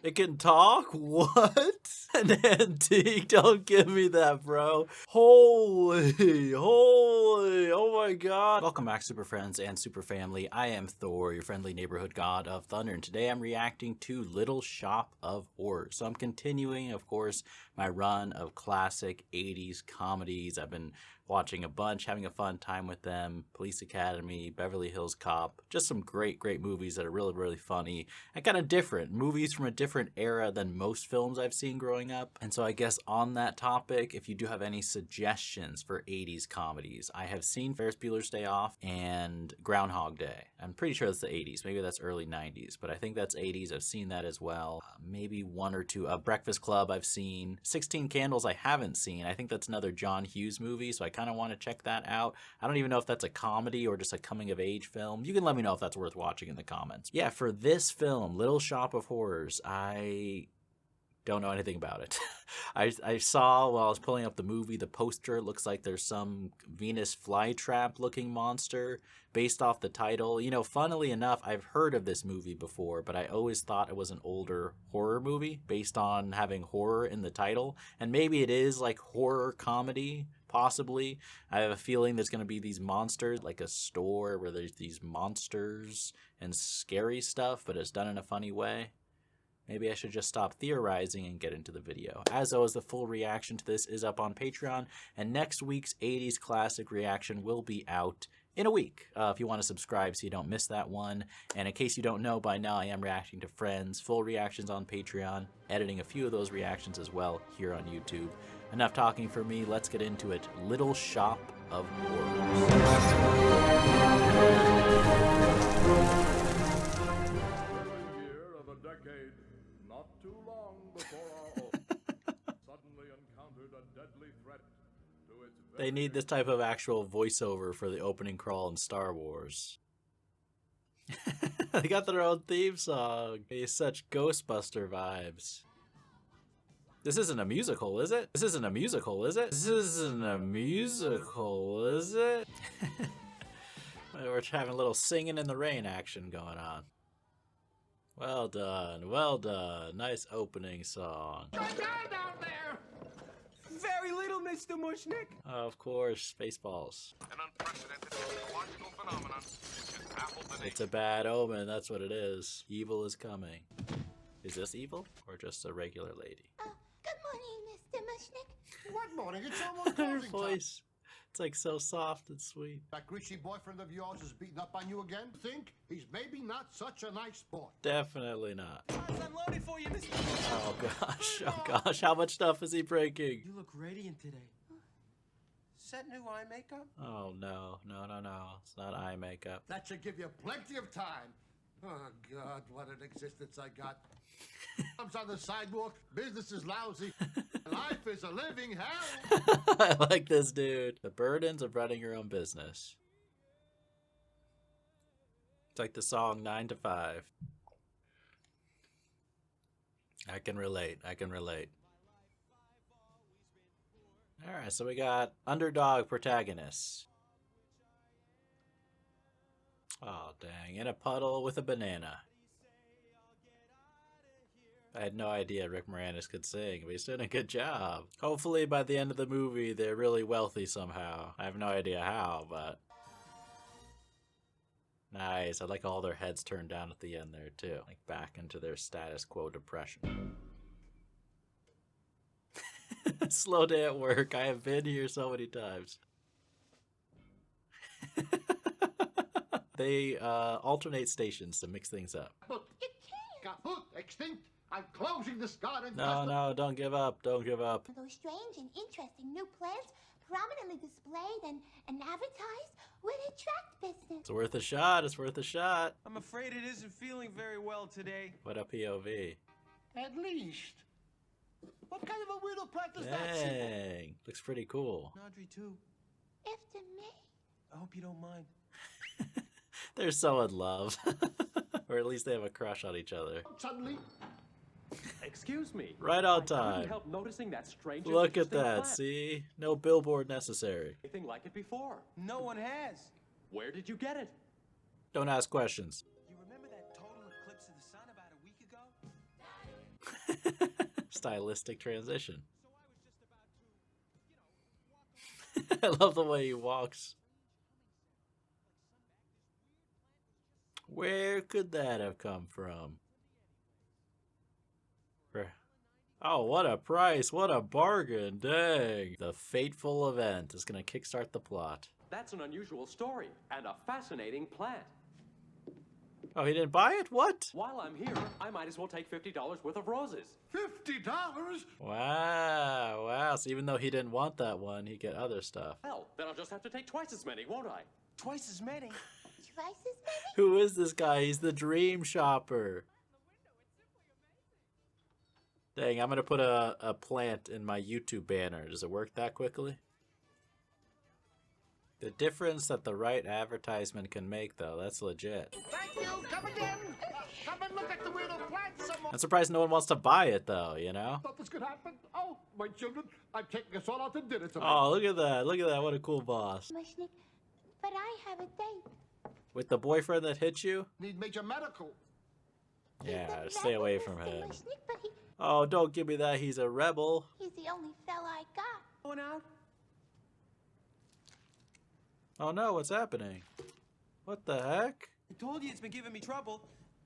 It can talk? What? An antique? Don't give me that, bro. Holy, oh my god. Welcome back, super friends and super family. I am Thor, your friendly neighborhood god of thunder, and today I'm reacting to Little Shop of Horrors. So I'm continuing, of course, my run of classic 80s comedies. I've been watching a bunch, having a fun time with them. Police Academy, Beverly Hills Cop, just some great movies that are really funny and kind of different. Movies from a different era than most films I've seen growing up. And so I guess on that topic, if you do have any suggestions for 80s comedies, I have seen Ferris Bueller's Day Off and Groundhog Day. I'm pretty sure that's the 80s. Maybe that's early 90s, but I think that's 80s. I've seen that as well. Maybe one or two. Breakfast Club I've seen. 16 Candles I haven't seen. I think that's another John Hughes movie, so I kind of want to check that out. I don't even know if that's a comedy or just a coming of age film. You can let me know if that's worth watching in the comments. Yeah, for this film, Little Shop of Horrors, I don't know anything about it. I saw while I was pulling up the movie, the poster. It looks like there's some Venus flytrap looking monster based off the title. You know, funnily enough, I've heard of this movie before, but I always thought it was an older horror movie based on having horror in the title. And maybe it is like horror comedy, possibly. I have a feeling there's going to be these monsters, like a store where there's these monsters and scary stuff, but it's done in a funny way. Maybe I should just stop theorizing and get into the video. As always, the full reaction to this is up on Patreon, and next week's 80s classic reaction will be out in a week. If you want to subscribe so you don't miss that one. And in case you don't know by now, I am reacting to Friends, full reactions on Patreon, editing a few of those reactions as well here on YouTube. Enough talking for me, let's get into it. Little Shop of Horrors. Not too long before our own suddenly encountered a deadly threat to its They need this type of actual voiceover for the opening crawl in Star Wars. They got their own theme song. It's such Ghostbuster vibes. This isn't a musical, is it? This isn't a musical, is it? This isn't a musical, is it? We're having a little singing in the rain action going on. Well done, well done. Nice opening song. Down there! Very little, Mr. Mushnick. Of course, Spaceballs. An unprecedented technological phenomenon which has baffled the nation. It's a bad omen, that's what it is. Evil is coming. Is this evil or just a regular lady? Good morning, Mr. Mushnick. What morning? It's almost Her closing time. voice. It's like so soft and sweet. That greasy boyfriend of yours is beating up on you again? Think he's maybe not such a nice boy. Definitely not. I'm loaded for you, Mr. Oh gosh, how much stuff is he breaking? You look radiant today. Is that new eye makeup? Oh no, it's not eye makeup. That should give you plenty of time. Oh, God, what an existence I got. Comes on the sidewalk, business is lousy, life is a living hell. I like this dude. The burdens of running your own business. It's like the song 9 to 5. I can relate. Alright, so we got underdog protagonists. Oh, dang. In a puddle with a banana. I had no idea Rick Moranis could sing, but he's doing a good job. Hopefully by the end of the movie, they're really wealthy somehow. I have no idea how, but... Nice. I like all their heads turned down at the end there, too. Like back into their status quo depression. Slow day at work. I have been here so many times. They alternate stations to mix things up. But it can't. Kaput, extinct. I'm closing this garden. No, don't give up. Don't give up. Those strange and interesting new plants prominently displayed and advertised would attract business. It's worth a shot. It's worth a shot. I'm afraid it isn't feeling very well today. What a POV. At least. What kind of a weirdo plant is that? Dang. Looks pretty cool. Audrey, too. After me. I hope you don't mind. They're so in love. Or at least they have a crush on each other. Suddenly. Excuse me. Right on I time. couldn't help noticing that strange. Look at interesting that, plant. see? No billboard necessary. Anything like it before? No one has. Where did you get it? Don't ask questions. You remember that total eclipse of the sun about a week ago? stylistic transition. I love the way he walks. Where could that have come from? Oh, what a price. What a bargain. Dang. The fateful event is going to kickstart the plot. That's an unusual story and a fascinating plant. Oh, he didn't buy it? What? While I'm here, I might as well take $50 worth of roses. $50? Wow. Wow. So even though he didn't want that one, he get other stuff. Well, then I'll just have to take twice as many, won't I? Twice as many. Twice as many? Who is this guy? He's the dream shopper. Dang, I'm going to put a plant in my YouTube banner. Does it work that quickly? The difference that the right advertisement can make, though, that's legit. Thank you. Come again. Come and look at the weirdo plant some more. I'm surprised no one wants to buy it, though, you know? Thought this could happen. Oh, my children, I'm taking us all out to dinner tonight. Oh, look at that. Look at that. What a cool boss. Mushnik, but I have a date. With the boyfriend that hit you? Need major medical. Yeah, He's a stay away rebel, from Mr. him. Mushnik, but Oh, don't give me that. He's a rebel. he's the only fella I got. Going out? Oh no, what's happening? What the heck? I told you it's been giving me trouble.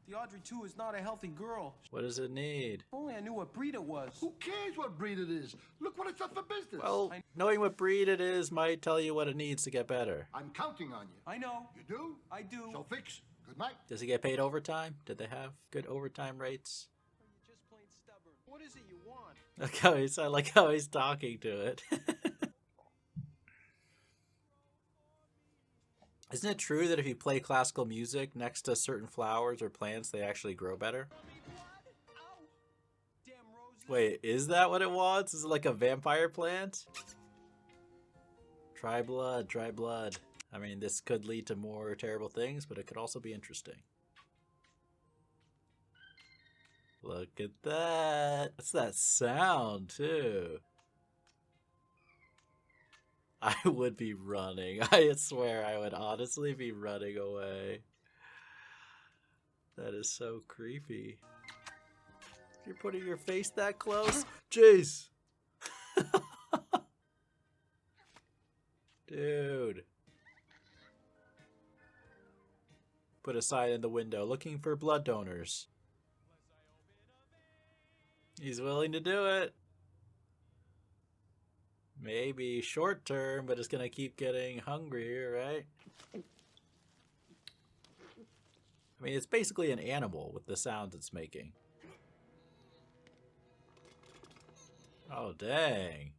The Audrey 2 is not a healthy girl. What does it need? If only I knew what breed it was. Who cares what breed it is? Look what it's done for business. Well, knowing what breed it is might tell you what it needs to get better. I'm counting on you. I know. You do? I do. So fix. Good night. Does he get paid overtime? Did they have good overtime rates? Or you're just plain stubborn. What is it you want? I like how he's talking to it. Isn't it true that if you play classical music next to certain flowers or plants, they actually grow better? Ow! Damn roses. Wait, is that what it wants? Is it like a vampire plant? Try blood, try blood. I mean, this could lead to more terrible things, but it could also be interesting. Look at that. What's that sound, too? I would be running. I swear I would honestly be running away. That is so creepy. You're putting your face that close? Jeez! Dude. Put a sign in the window looking for blood donors. He's willing to do it. Maybe short term, but it's gonna keep getting hungrier, right? I mean, it's basically an animal with the sounds it's making. Oh, dang.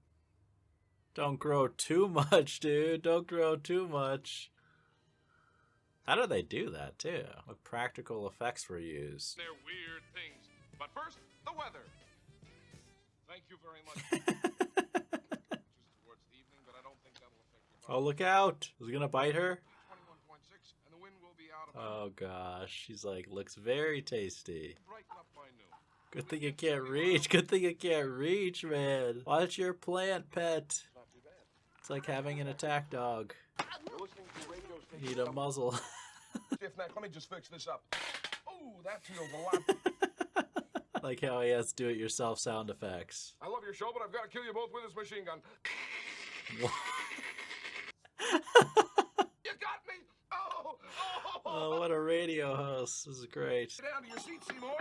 Don't grow too much, dude. Don't grow too much. How do they do that, too? What practical effects were used? They're weird things. But first, the weather. Thank you very much. Oh, look out! Is he gonna bite her? 21.6, and the wind will be out Oh gosh, she's like, looks very tasty. brighten up by noon. Good thing you can't reach. Good thing you can't reach, man. Watch your plant, pet. Not too bad. It's like having an attack dog. You're listening to radio station. Need a muzzle. Stiff neck. Let me just fix this up. Oh, that feels a lot. Like how he has do-it-yourself sound effects. I love your show, but I've got to kill you both with this machine gun. You got me! Oh! Oh, what a radio host. This is great. Get down to your seat, Seymour.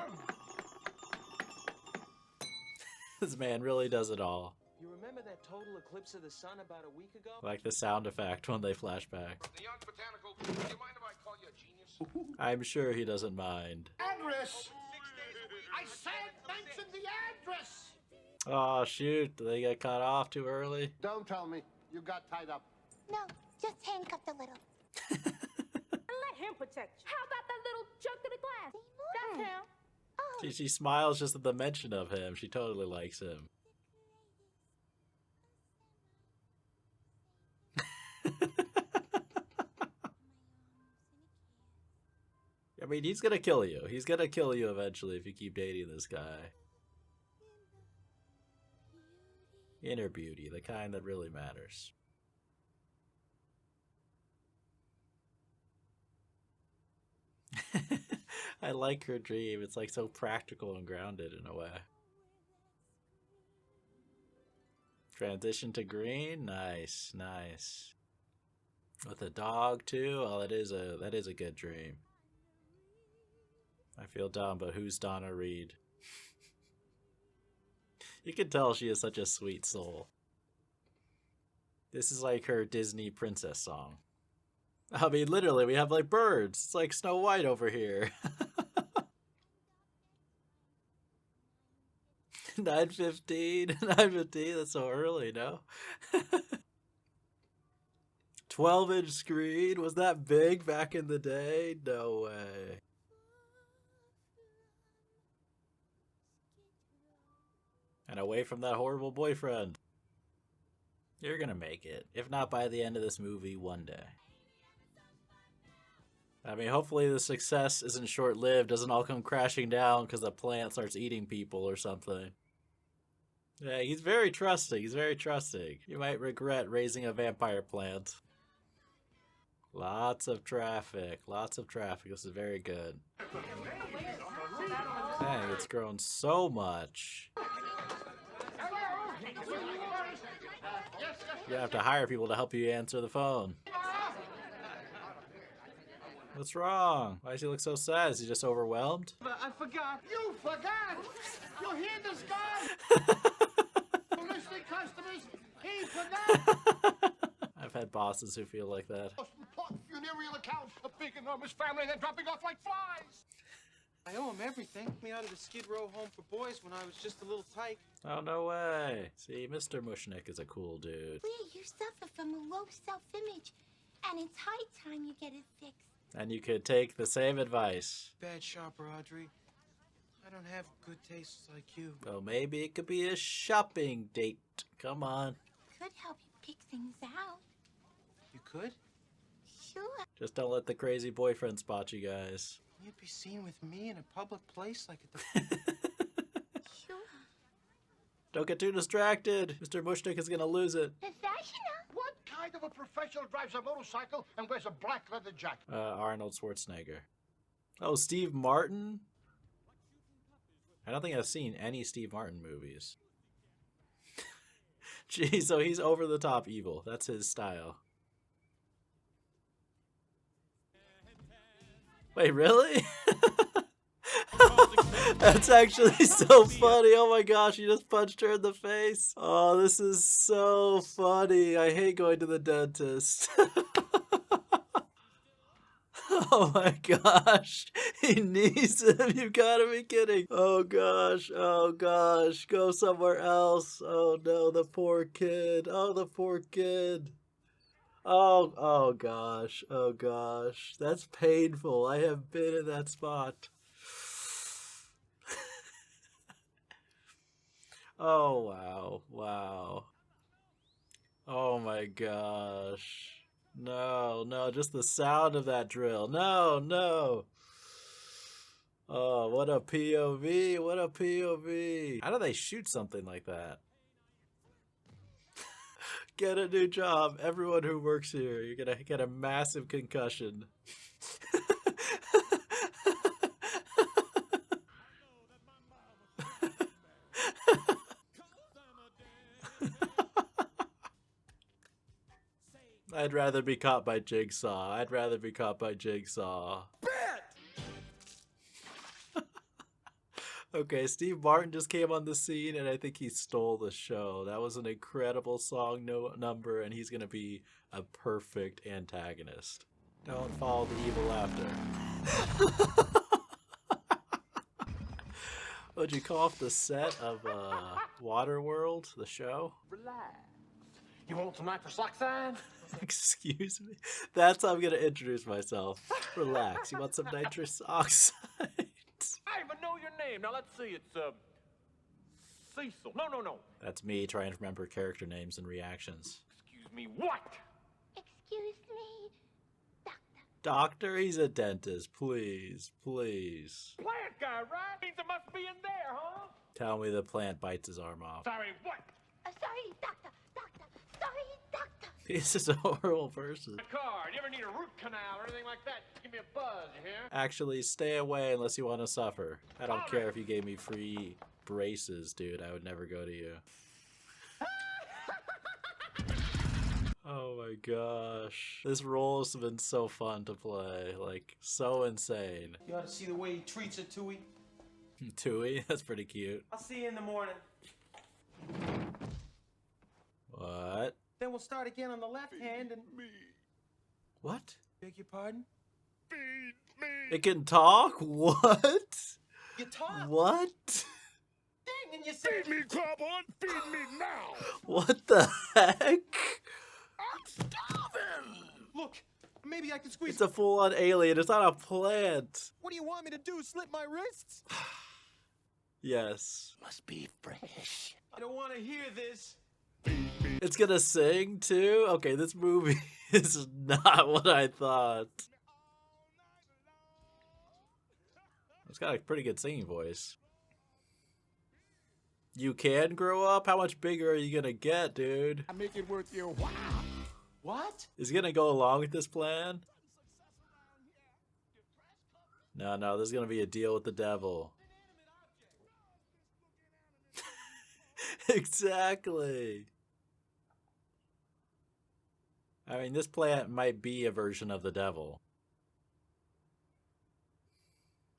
This man really does it all. You remember that total eclipse of the sun about a week ago? Like the sound effect when they flash back. The young botanical. Do you mind if I call you a genius? I'm sure he doesn't mind. Address. I said mention the address. Oh, shoot. Did they get cut off too early? Don't tell me. You got tied up. No, just handcuffed a little. Let him protect you. How about that little junk in the glass? That's him. Oh, She smiles just at the mention of him. She totally likes him. I mean, he's gonna kill you. He's gonna kill you eventually if you keep dating this guy. Inner beauty, the kind that really matters. I like her dream. It's like so practical and grounded in a way. Transition to green. Nice, nice. With a dog too. Oh, that is a good dream. I feel dumb, but who's Donna Reed? You can tell she is such a sweet soul. This is like her Disney princess song. I mean, literally, we have like birds. It's like Snow White over here. 9:15, 9:15. That's so early, no? 12-inch screen. Was that big back in the day? No way. And away from that horrible boyfriend. You're gonna make it. If not by the end of this movie, one day. I mean, hopefully the success isn't short-lived, doesn't all come crashing down because the plant starts eating people or something. Yeah, he's very trusting. He's very trusting. You might regret raising a vampire plant. Lots of traffic. Lots of traffic. This is very good. Dang, it's grown so much. You have to hire people to help you answer the phone. What's wrong? Why does he look so sad? Is he just overwhelmed? I forgot. You forgot? You hear this guy? Listening customers, he forgot. I've had bosses who feel like that. Most important funereal account. A big enormous family and they're dropping off like flies. I owe him everything. Took me out of the Skid Row home for boys when I was just a little tyke. Oh, no way. See, Mr. Mushnick is a cool dude. Lee, you suffer from a low self-image, and it's high time you get it fixed. And you could take the same advice. Bad shopper, Audrey. I don't have good tastes like you. Well, maybe it could be a shopping date. Come on. Could help you pick things out. You could? Sure. Just don't let the crazy boyfriend spot you guys. You'd be seen with me in a public place like at the... Sure. Don't get too distracted. Mr. Mushnick is gonna lose it. Professional. What kind of a professional drives a motorcycle and wears a black leather jacket? Arnold Schwarzenegger. Oh, Steve Martin? I don't think I've seen any Steve Martin movies. Gee, so he's over the top evil. That's his style. Wait, really? That's actually so funny. Oh my gosh, you just punched her in the face. Oh, this is so funny. I hate going to the dentist. Oh my gosh. He knees him. You gotta be kidding. Oh gosh. Oh gosh. Go somewhere else. Oh no, the poor kid. Oh, the poor kid. Oh gosh. Oh gosh. That's painful. I have been in that spot. Oh wow. Wow. Oh my gosh. No, no, just the sound of that drill. No, no. Oh, what a POV. What a POV. How do they shoot something like that? Get a new job. Everyone who works here, you're gonna get a massive concussion. I'd rather be caught by Jigsaw. I'd rather be caught by Jigsaw. Okay, Steve Martin just came on the scene, and I think he stole the show. That was an incredible song number, and he's going to be a perfect antagonist. Don't follow the evil laughter. Would you call off the set of Waterworld, the show? Relax. You want some nitrous oxide? Excuse me? That's how I'm going to introduce myself. Relax. You want some nitrous oxide? I even know your name. Now let's see. It's Cecil. No. That's me trying to remember character names and reactions. Excuse me. What? Excuse me, doctor. Doctor? He's a dentist. Please, please. Plant guy, right? Means it must be in there, huh? Tell me the plant bites his arm off. Sorry, what? Sorry, doctor. Sorry, doctor. He's just a horrible person. A car. You ever need a root canal or anything like that? Give me a buzz, you hear? Actually, stay away unless you want to suffer. I don't care if you gave me free braces, dude. I would never go to you. Oh my gosh. This role has been so fun to play. Like, so insane. You ought to see the way he treats her, Tui. Tui? That's pretty cute. I'll see you in the morning. What? Then we'll start again on the left hand and... What? Beg your pardon? It can talk? What? You talk? What? Dang, and you said... Feed me, Carbon! Feed me now! What the heck? I'm starving! Look, maybe I can squeeze... It's a full-on alien. It's not a plant. What do you want me to do, slit my wrists? Yes. Must be fresh. I don't want to hear this. It's gonna sing too? Okay, this movie is not what I thought. It's got a pretty good singing voice. You can grow up? How much bigger are you gonna get, dude? I make it worth your while. What? Is he gonna go along with this plan? No, there's gonna be a deal with the devil. Exactly. I mean, this plant might be a version of the devil.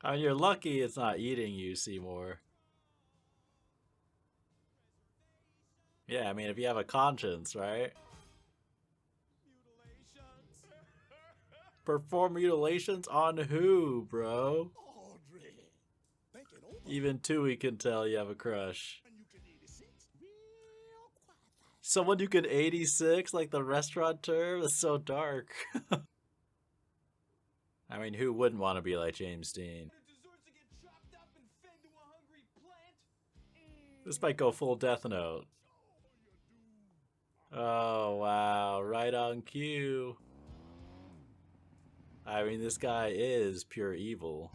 I mean, you're lucky it's not eating you, Seymour. Yeah, I mean, if you have a conscience, right? Perform mutilations on who, bro? Even Tui can tell you have a crush. Someone you can 86, like the restaurateur? That's so dark. I mean, who wouldn't want to be like James Dean? This might go full Death Note. Oh, wow. Right on cue. I mean, this guy is pure evil.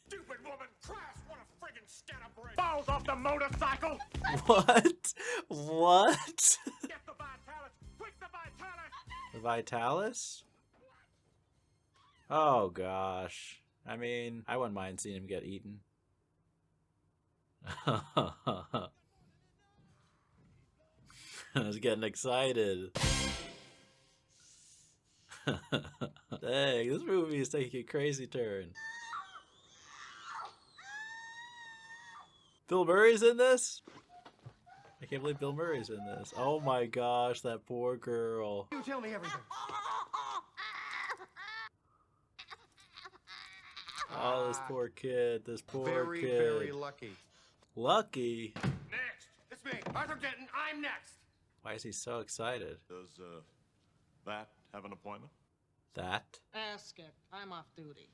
Stupid woman, crash! What a friggin' scatterbrain! Falls off the motorcycle! What? What? Get the Vitalis! Quick, the Vitalis! The Vitalis? Oh, gosh. I mean, I wouldn't mind seeing him get eaten. I was getting excited. Dang, this movie is taking a crazy turn. Bill Murray's in this? I can't believe Bill Murray's in this. Oh my gosh, that poor girl. You tell me everything. Oh, this poor kid. This poor Very, kid. very lucky. Lucky? Next! It's me, Arthur Denton, I'm next! Why is he so excited? Does, that have an appointment? That? Ask it. I'm off duty.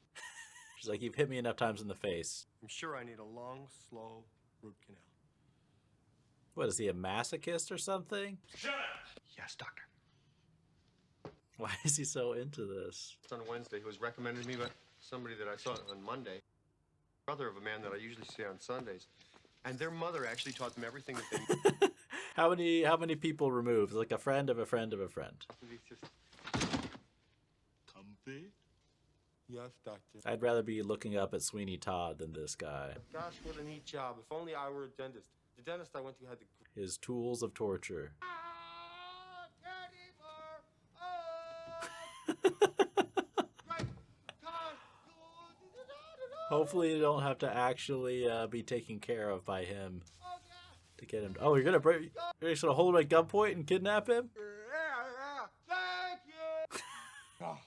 She's like, you've hit me enough times in the face. I'm sure I need a long, slow root canal. What, is he a masochist or something? Shut up! Yes, doctor. Why is he so into this? On Wednesday, who was recommended to me by somebody that I saw on Monday. Brother of a man that I usually see on Sundays. And their mother actually taught them everything that they How many people removed? Like a friend of a friend of a friend. Comfy? Yes, doctor. I'd rather be looking up at Sweeney Todd than this guy. Gosh, what a neat job. If only I were a dentist. The dentist I went to had the... His tools of torture. Hopefully you don't have to actually be taken care of by him to get him. Oh, you're just gonna hold him at gunpoint and kidnap him? Thank you! Oh,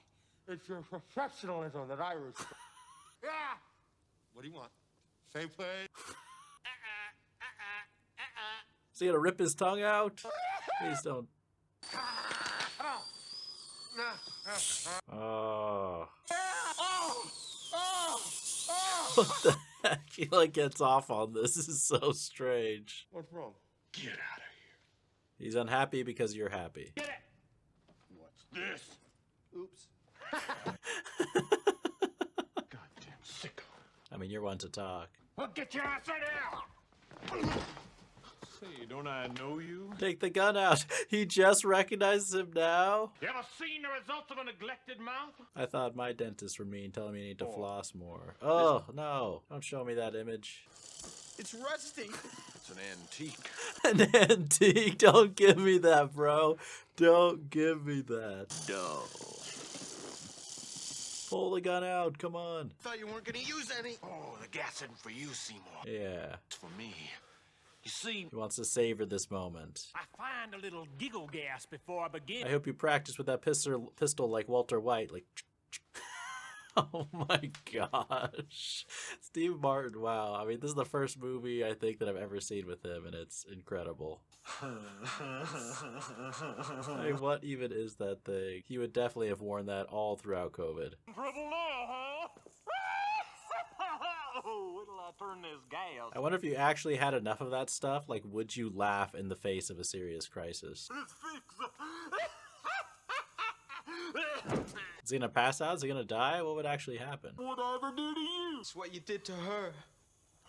it's your professionalism that I respect. Yeah! What do you want? Same place? Is he gonna rip his tongue out? Please don't. Oh. What the heck? He like gets off on this. This is so strange. What's wrong? Get out of here. He's unhappy because you're happy. Get it! What's this? Oops. Goddamn sicko. I mean, you're one to talk. Well, get your ass in here! Say, don't I know you? Take the gun out. He just recognizes him now? You ever seen the results of a neglected mouth? I thought my dentists were mean, telling me I need to floss more. Oh, no. Don't show me that image. It's rusty. It's an antique. An antique? Don't give me that, bro. Don't give me that. No. Pull the gun out, come on. Thought you weren't gonna use any. Oh, the gas isn't for you, Seymour. Yeah. It's for me. You see, He wants to savor this moment. I find a little giggle gas before I begin. I hope you practice with that pistol like Walter White. Like, oh my gosh. Steve Martin, wow. I mean, this is the first movie I think that I've ever seen with him, and it's incredible. I mean, what even is that thing? He would definitely have worn that all throughout COVID. Trouble now, huh? Wait till I turn this gas. I wonder if you actually had enough of that stuff, like, would you laugh in the face of a serious crisis? It's fixed. Is he gonna pass out? Is he gonna die? What would actually happen? What'd I ever do to you? it's what you did to her.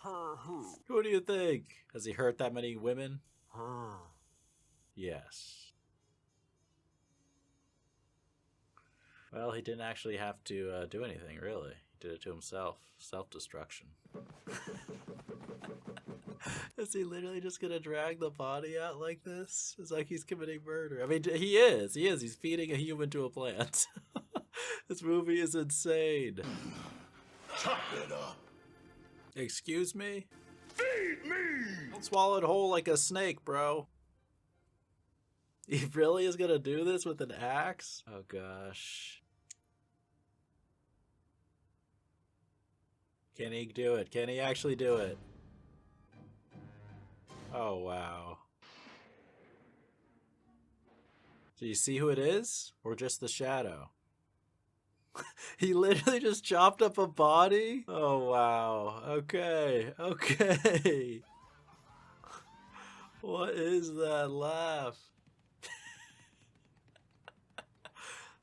Her who? Who do you think? Has he hurt that many women? Her. Yes. Well, he didn't actually have to do anything, really. He did it to himself. Self-destruction. Is he literally just gonna drag the body out like this? It's like he's committing murder. I mean, he is. He is. He's feeding a human to a plant. This movie is insane. Chop it up. Excuse me? Feed me. Swallowed whole like a snake, bro. He really is gonna do this with an axe? Oh gosh. Can he do it? Can he actually do it? Oh wow. Do you see who it is? Or just the shadow? He literally just chopped up a body? Oh wow. Okay. Okay. What is that laugh?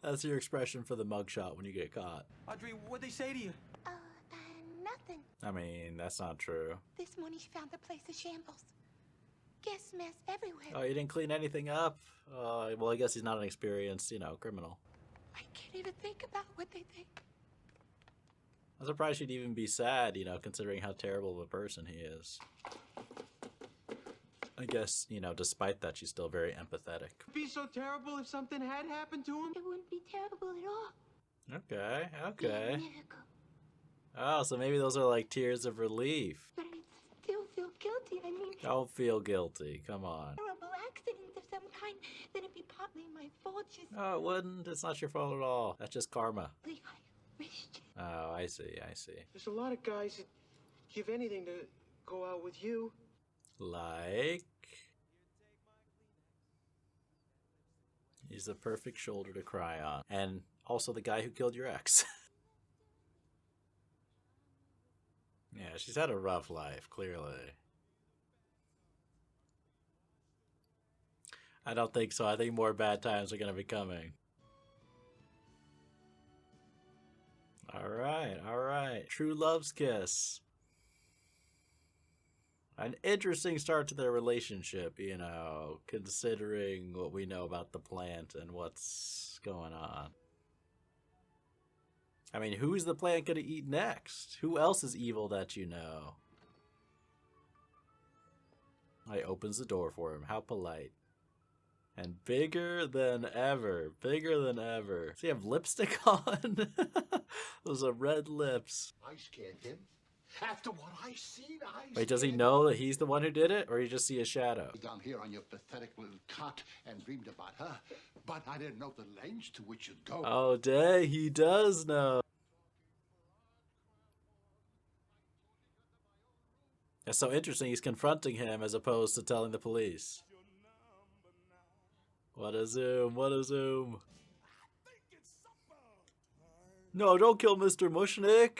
That's your expression for the mugshot when you get caught. Audrey, what'd they say to you? Nothing. I mean, that's not true. This morning she found the place a shambles. Gas mess everywhere. Oh, you didn't clean anything up? Well, I guess he's not an experienced, criminal. I can't even think about what they think. I'm surprised she'd even be sad, considering how terrible of a person he is. I guess, despite that, she's still very empathetic. It'd be so terrible if something had happened to him. It wouldn't be terrible at all. Okay, Be a okay. miracle. Oh, so maybe those are like tears of relief. But I still feel guilty. I mean, Don't feel guilty. Come on. terrible accident of some kind. Then it'd be partly my fault. Just Oh, it wouldn't. It's not your fault at all. That's just karma. I wished. Oh, I see. I see. There's a lot of guys that give anything to go out with you. Like... He's the perfect shoulder to cry on. And also the guy who killed your ex. Yeah, she's had a rough life, clearly. I don't think so. I think more bad times are going to be coming. Alright, alright. True love's kiss. An interesting start to their relationship, considering what we know about the plant and what's going on. I mean, who's the plant gonna eat next? Who else is evil that you know? He opens the door for him. How polite. And bigger than ever. Bigger than ever. Does he have lipstick on? Those are red lips. I scared him. After what I seen, Wait, does he know that he's the one who did it? Or you just see a shadow? down here on your pathetic little cot and dreamed about her, but I didn't know the lengths to which you'd go. Oh, dang, he does know. That's so interesting. He's confronting him as opposed to telling the police. What a zoom, what a zoom. No, don't kill Mr. Mushnick.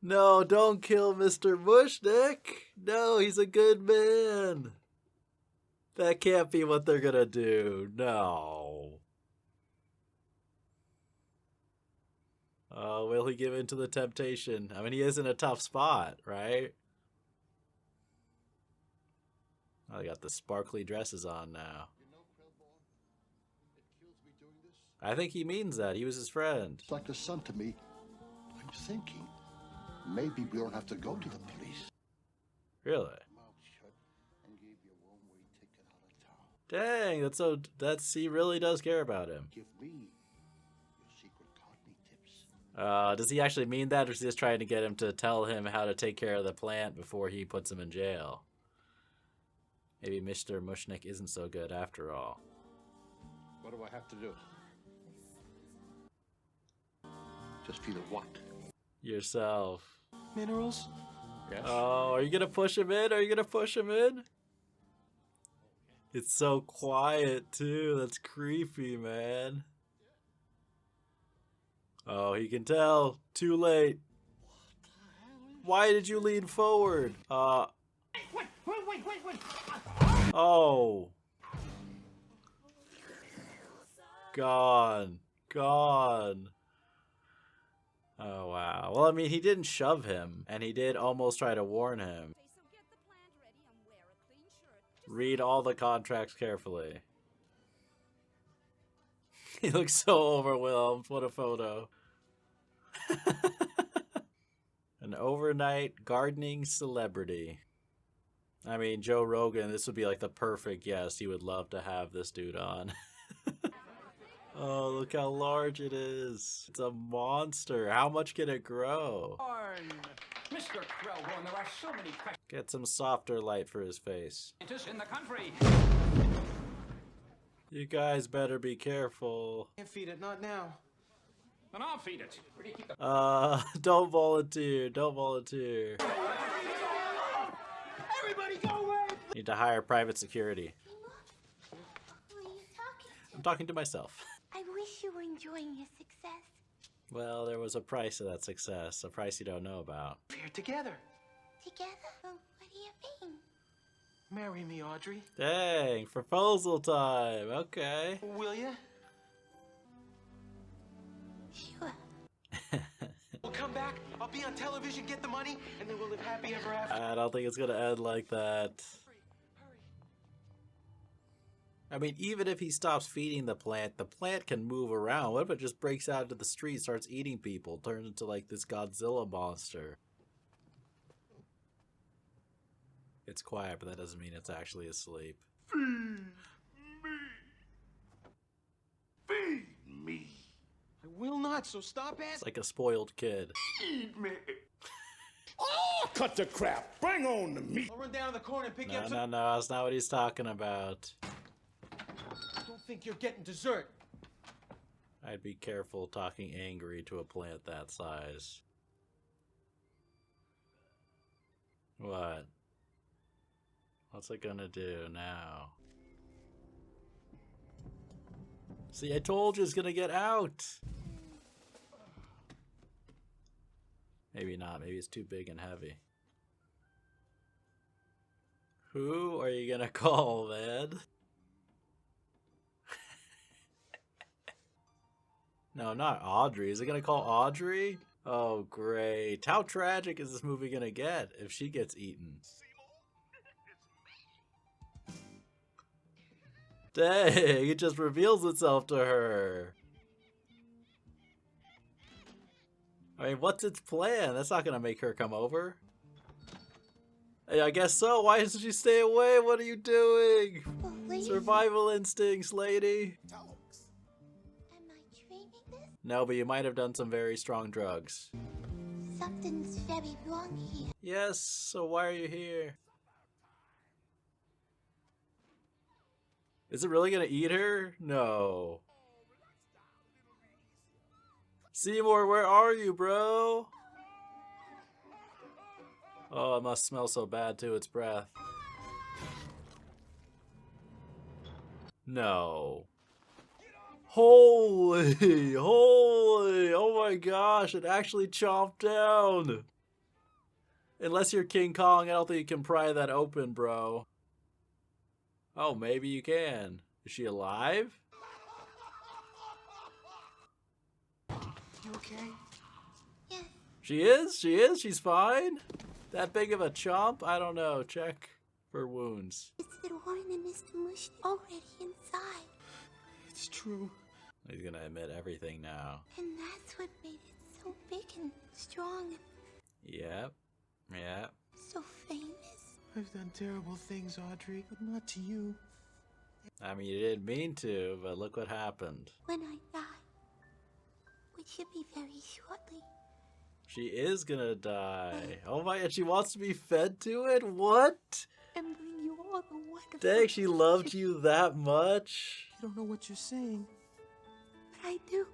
No, don't kill Mr. Mushnick. No, he's a good man. That can't be what they're gonna do. No. Oh, will he give in to the temptation? I mean, he is in a tough spot, right? Oh, they got the sparkly dresses on now. You know, Krellborn, it kills me doing this. I think he means that. He was his friend. It's like the sun to me. I'm thinking, maybe we don't have to go to the police. Really? Mouth shut and gave you a one-way ticket out of town. Dang, he really does care about him. Give me your secret cockney tips. Does he actually mean that, or is he just trying to get him to tell him how to take care of the plant before he puts him in jail? Maybe Mr. Mushnick isn't so good after all. What do I have to do? Just feed it what? Yourself. Minerals? Yes. Oh, are you gonna push him in? Are you gonna push him in? It's so quiet too. That's creepy, man. Oh, he can tell. Too late. Why did you lean forward? Wait. Oh. Gone. Gone. Oh, wow. Well, I mean, he didn't shove him, and he did almost try to warn him. Read all the contracts carefully. He looks so overwhelmed. What a photo. An overnight gardening celebrity. I mean, Joe Rogan, this would be like the perfect guest. He would love to have this dude on. Oh, look how large it is. It's a monster. How much can it grow? Mr. Krellhorn, there are so many Get some softer light for his face. scientists in the country. You guys better be careful. Can't feed it, not now. Then I'll feed it. Where do you keep the... Don't volunteer. Don't volunteer. Everybody go away! Need to hire private security. Who are you talking to? I'm talking to myself. I wish you were enjoying your success. Well, there was a price to that success, a price you don't know about. We're together. Together? Well, what do you mean? Marry me, Audrey. Dang, proposal time. Okay. Will ya? Sure. We'll come back, I'll be on television, get the money, and then we'll live happy ever after. I don't think it's gonna end like that. I mean, even if he stops feeding the plant can move around. What if it just breaks out into the street, starts eating people, turns into like this Godzilla monster? It's quiet, but that doesn't mean it's actually asleep. Feed me. I will not, so stop It's asking. like a spoiled kid. Feed me. Oh, cut the crap. Bring on the meat. I'll run down to the corner and pick you No, up no, some... no, that's not what he's talking about. Don't think you're getting dessert. I'd be careful talking angry to a plant that size. What? What's it gonna do now? See, I told you it's gonna get out! Maybe not, maybe it's too big and heavy. Who are you gonna call, man? No, not Audrey. Is it gonna call Audrey? Oh, great. How tragic is this movie gonna get if she gets eaten? Dang, it just reveals itself to her. I mean, what's its plan? That's not gonna make her come over. Hey, I guess so. Why doesn't she stay away? What are you doing? Well, please. Survival instincts, lady. Am I dreaming this? No, but you might have done some very strong drugs. Something's very wrong here. Yes, so why are you here? Is it really gonna eat her? No. Seymour, where are you, bro? Oh, it must smell so bad too, its breath. No. Holy, holy, oh my gosh, it actually chomped down. Unless you're King Kong, I don't think you can pry that open, bro. Oh, maybe you can. Is she alive? You okay? Yes. She is? She is? She's fine? That big of a chomp? I don't know. Check for wounds. It's the one and Mr. Mush already inside. It's true. He's gonna admit everything now. And that's what made it so big and strong and Yep. Yep. so famous. I've done terrible things, Audrey, but not to you. I mean, you didn't mean to, but look what happened. When I die, which should be very shortly. She is gonna die. Oh my, and she wants to be fed to it? What? And bring you all the wonderful... Dang, she loved you that much? You don't know what you're saying. But I do.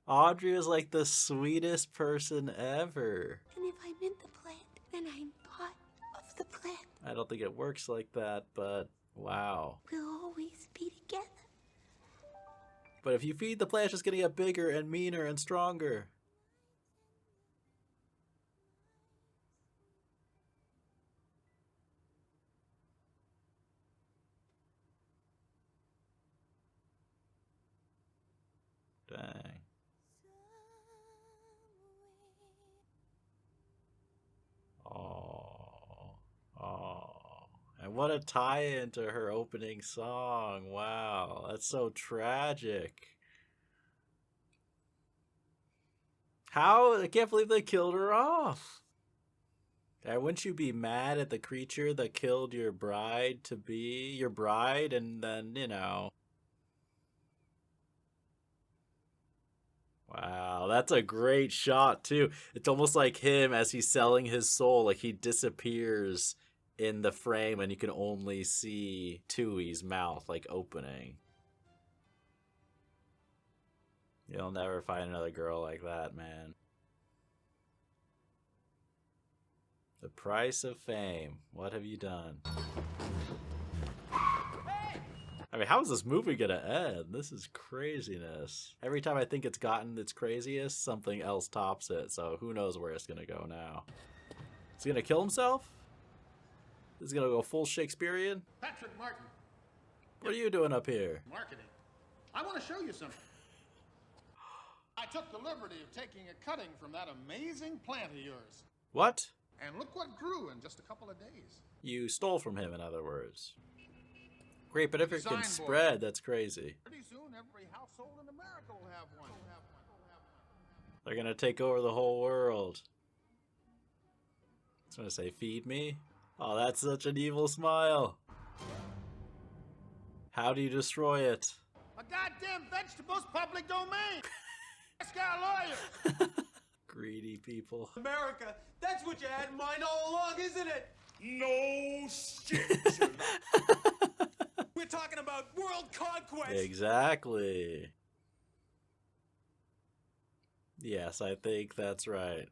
Audrey is like the sweetest person ever. And if I'm in the plant, then I'm part of the plant. I don't think it works like that, but wow. We'll always be together. But if you feed the plant, it's just gonna get bigger and meaner and stronger. Dang. Oh. And what a tie-in to her opening song. Wow, that's so tragic. How? I can't believe they killed her off. Wouldn't you be mad at the creature that killed your bride to be your bride and then, you know. Wow, that's a great shot too. It's almost like him as he's selling his soul, like he disappears in the frame and you can only see Tui's mouth like opening. You'll never find another girl like that, man. The price of fame. What have you done? I mean, how is this movie gonna end? This is craziness. Every time I think it's gotten its craziest, something else tops it. So who knows where it's gonna go now? Is he gonna kill himself? Is he gonna go full Shakespearean? Patrick Martin. What are you doing up here? Marketing. I want to show you something. I took the liberty of taking a cutting from that amazing plant of yours. What? And look what grew in just a couple of days. You stole from him, in other words. Great, but if it can Design spread, that's crazy. Pretty soon, every household in America will have one. They're gonna take over the whole world. I was gonna say, feed me? Oh, that's such an evil smile. How do you destroy it? A goddamn vegetable's public domain. Ask our lawyer. Greedy people. America, that's what you had in mind all along, isn't it? No shit. We're talking about world conquest. Exactly. Yes, I think that's right.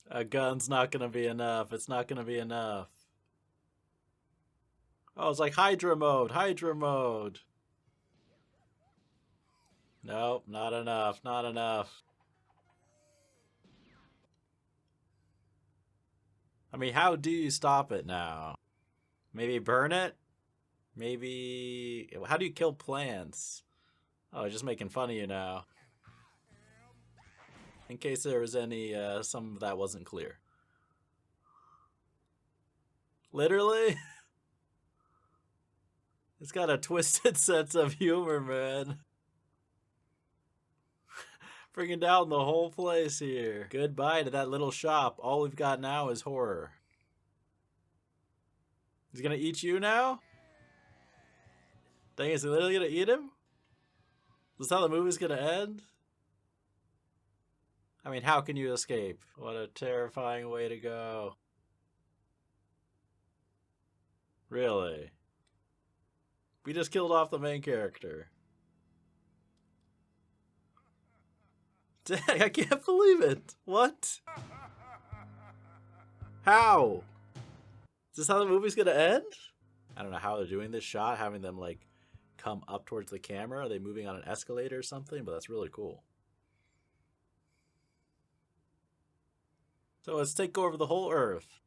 A gun's not gonna be enough. It's not gonna be enough. Oh, it's like Hydra mode. Hydra mode. Nope, not enough. Not enough. I mean, how do you stop it now? Maybe burn it? Maybe... How do you kill plants? Oh, just making fun of you now. In case there was any, some of that wasn't clear. Literally? It's got a twisted sense of humor, man. Bringing down the whole place here. Goodbye to that little shop. All we've got now is horror. He's gonna eat you now? Dang, is he literally gonna eat him? Is this how the movie's gonna end? I mean, how can you escape? What a terrifying way to go. Really? We just killed off the main character. Dang, I can't believe it. What? How? Is this how the movie's gonna end? I don't know how they're doing this shot, having them like come up towards the camera. Are they moving on an escalator or something? But that's really cool. So let's take over the whole Earth.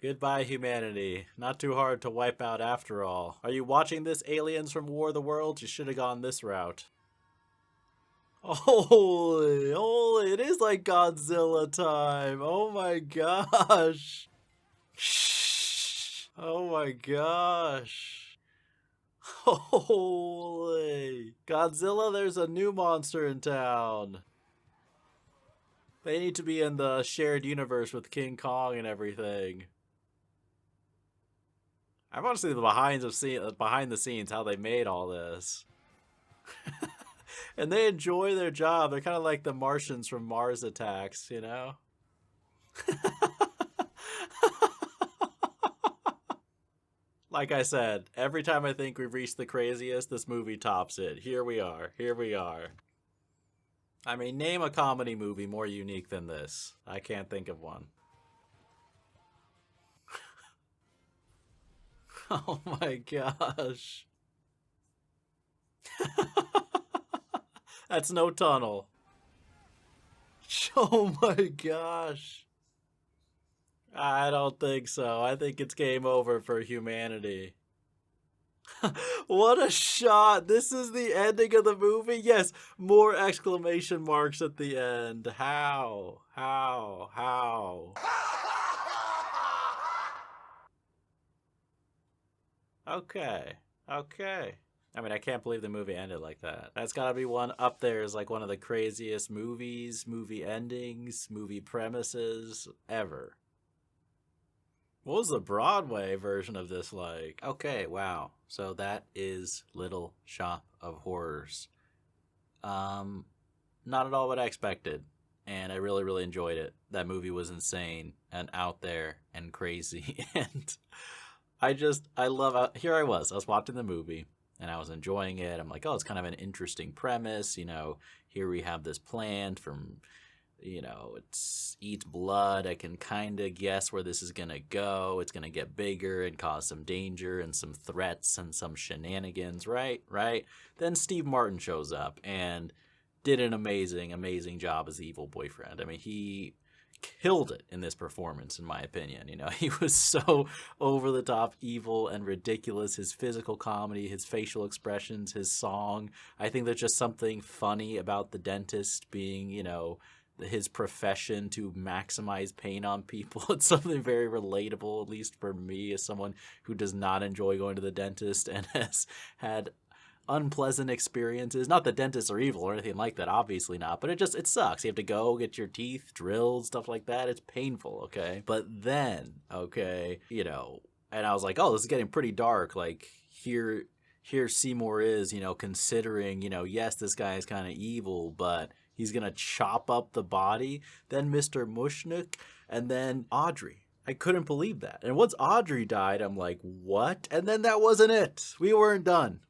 Goodbye, humanity. Not too hard to wipe out after all. Are you watching this, aliens from War of the Worlds? You should have gone this route. Holy, holy, it is like Godzilla time. Oh my gosh. Shh. Oh my gosh. Holy. Godzilla, there's a new monster in town. They need to be in the shared universe with King Kong and everything. I want to see the behind the scenes, how they made all this. And they enjoy their job. They're kind of like the Martians from Mars Attacks, you know? Like I said, every time I think we've reached the craziest, this movie tops it. Here we are. Here we are. I mean, name a comedy movie more unique than this. I can't think of one. Oh my gosh. That's no tunnel. Oh my gosh. I don't think so. I think it's game over for humanity. What a shot. This is the ending of the movie? Yes, more exclamation marks at the end. How? How? Okay. I mean, I can't believe the movie ended like that. That's gotta be one up there as like one of the craziest movies, movie endings, movie premises ever. What was the Broadway version of this like? Okay, wow. So that is Little Shop of Horrors. Not at all what I expected. And I really, really enjoyed it. That movie was insane and out there and crazy. And I love, here I was watching the movie and I was enjoying it. I'm like, oh, it's kind of an interesting premise. You know, here we have this plant from, you know, it eats blood. I can kind of guess where this is going to go. It's going to get bigger and cause some danger and some threats and some shenanigans, right? Then Steve Martin shows up and did an amazing job as the evil boyfriend. I mean, he killed it in this performance, in my opinion. You know, he was so over the top evil and ridiculous. His physical comedy, his facial expressions, his song. I think there's just something funny about the dentist being, you know, his profession to maximize pain on people. It's something very relatable, at least for me, as someone who does not enjoy going to the dentist and has had unpleasant experiences. Not that dentists are evil or anything like that, obviously not, but it sucks. You have to go get your teeth drilled, stuff like that. It's painful, okay? But then, okay, you know, and I was like, oh, this is getting pretty dark. Like, here Seymour is, you know, considering, you know, yes, this guy is kind of evil, but he's going to chop up the body. Then Mr. Mushnick, and then Audrey. I couldn't believe that. And once Audrey died, I'm like, what? And then that wasn't it. We weren't done.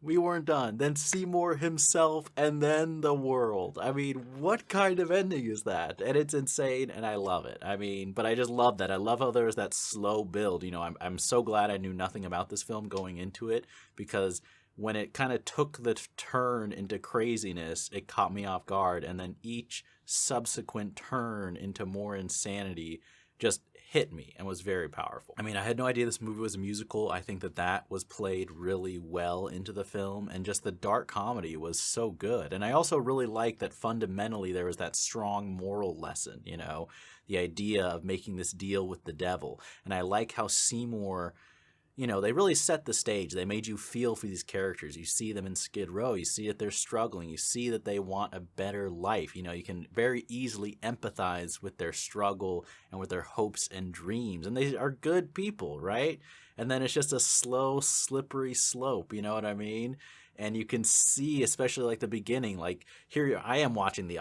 Then Seymour himself, and then the world. I mean, what kind of ending is that? And it's insane, and I love it. I mean, but I just love that. I love how there's that slow build. You know, I'm so glad I knew nothing about this film going into it, because when it kind of took the turn into craziness, it caught me off guard. And then each subsequent turn into more insanity just hit me and was very powerful. I mean, I had no idea this movie was a musical. I think that was played really well into the film, and just the dark comedy was so good. And I also really like that fundamentally there was that strong moral lesson, you know, the idea of making this deal with the devil. And I like how Seymour, you know, they really set the stage. They made you feel for these characters. You see them in Skid Row. You see that they're struggling. You see that they want a better life. You know, you can very easily empathize with their struggle and with their hopes and dreams. And they are good people, right? And then it's just a slow, slippery slope. You know what I mean? And you can see, especially like the beginning, like here I am watching the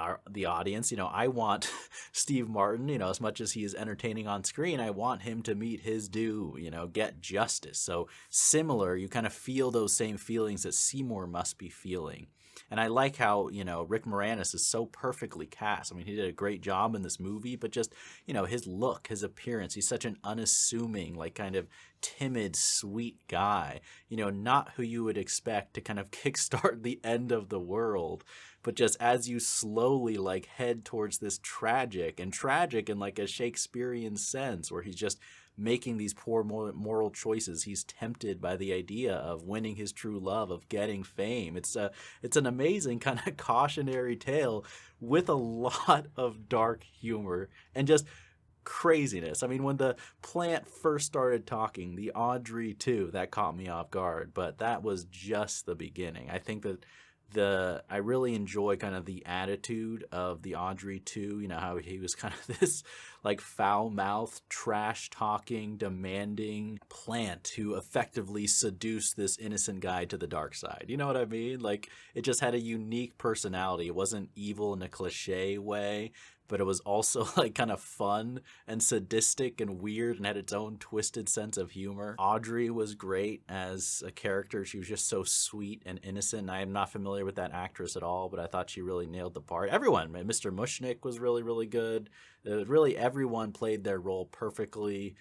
audience. You know, I want Steve Martin, you know, as much as he is entertaining on screen, I want him to meet his due, you know, get justice. So similar, you kind of feel those same feelings that Seymour must be feeling. And I like how, you know, Rick Moranis is so perfectly cast. I mean, he did a great job in this movie, but just, you know, his look, his appearance, he's such an unassuming, like kind of timid, sweet guy, you know, not who you would expect to kind of kickstart the end of the world, but just as you slowly like head towards this tragic in like a Shakespearean sense, where he's just making these poor moral choices. He's tempted by the idea of winning his true love, of getting fame. It's an amazing kind of cautionary tale with a lot of dark humor and just craziness. I mean, when the plant first started talking, the Audrey too, that caught me off guard, but that was just the beginning. I think that I really enjoy kind of the attitude of the Audrey too. You know, how he was kind of this like foul-mouthed, trash-talking, demanding plant who effectively seduced this innocent guy to the dark side. You know what I mean? Like, it just had a unique personality. It wasn't evil in a cliche way, but it was also like kind of fun and sadistic and weird and had its own twisted sense of humor. Audrey was great as a character. She was just so sweet and innocent. I am not familiar with that actress at all, but I thought she really nailed the part. Everyone, Mr. Mushnick was really, really good. Really, everyone played their role perfectly,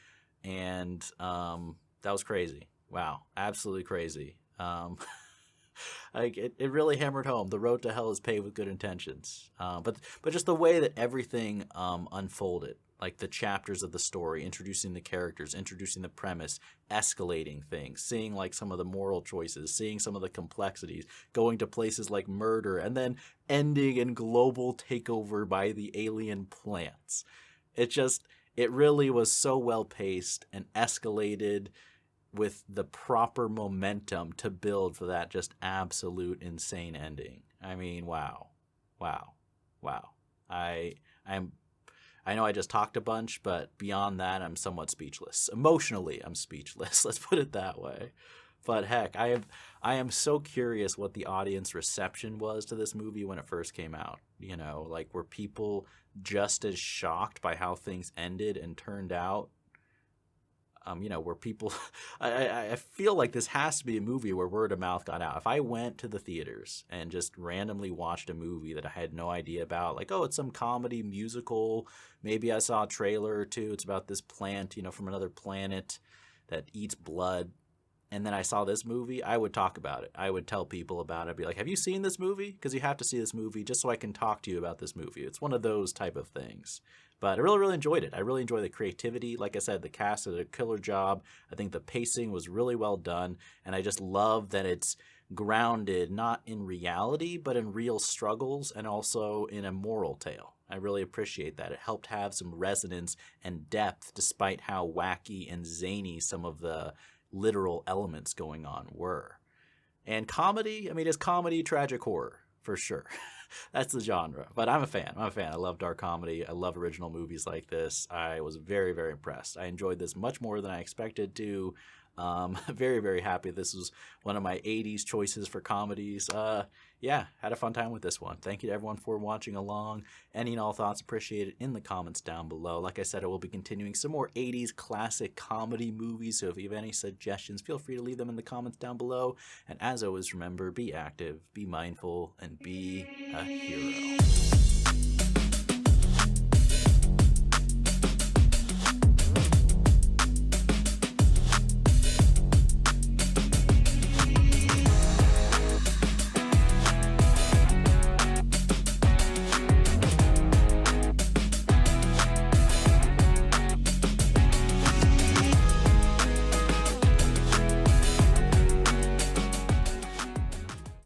and that was crazy. Wow, absolutely crazy. Like it really hammered home. The road to hell is paved with good intentions. But just the way that everything unfolded, like the chapters of the story, introducing the characters, introducing the premise, escalating things, seeing like some of the moral choices, seeing some of the complexities, going to places like murder, and then ending in global takeover by the alien plants. It really was so well paced and escalated with the proper momentum to build for that just absolute insane ending. I mean, wow. I know I just talked a bunch, but beyond that, I'm somewhat speechless. Emotionally, I'm speechless. Let's put it that way. But heck, I am so curious what the audience reception was to this movie when it first came out. You know, like, were people just as shocked by how things ended and turned out? You know, where people, I feel like this has to be a movie where word of mouth got out. If I went to the theaters and just randomly watched a movie that I had no idea about, like, oh, it's some comedy musical, maybe I saw a trailer or two, it's about this plant, you know, from another planet that eats blood, and then I saw this movie, I would talk about it. I would tell people about it. I'd be like, have you seen this movie? Because you have to see this movie just so I can talk to you about this movie. It's one of those type of things. But I really, really enjoyed it. I really enjoy the creativity. Like I said, the cast did a killer job. I think the pacing was really well done. And I just love that it's grounded not in reality, but in real struggles and also in a moral tale. I really appreciate that. It helped have some resonance and depth despite how wacky and zany some of the literal elements going on were. And comedy, I mean, it's comedy, tragic horror, for sure. That's the genre. But I'm a fan. I love dark comedy. I love original movies like this. I was very, very impressed. I enjoyed this much more than I expected to. Very, very happy. This was one of my 80s choices for comedies. Yeah, had a fun time with this one. Thank you to everyone for watching along. Any and all thoughts appreciated in the comments down below. Like I said, I will be continuing some more 80s classic comedy movies, so if you have any suggestions, feel free to leave them in the comments down below. And as always, remember, be active, be mindful, and be a hero.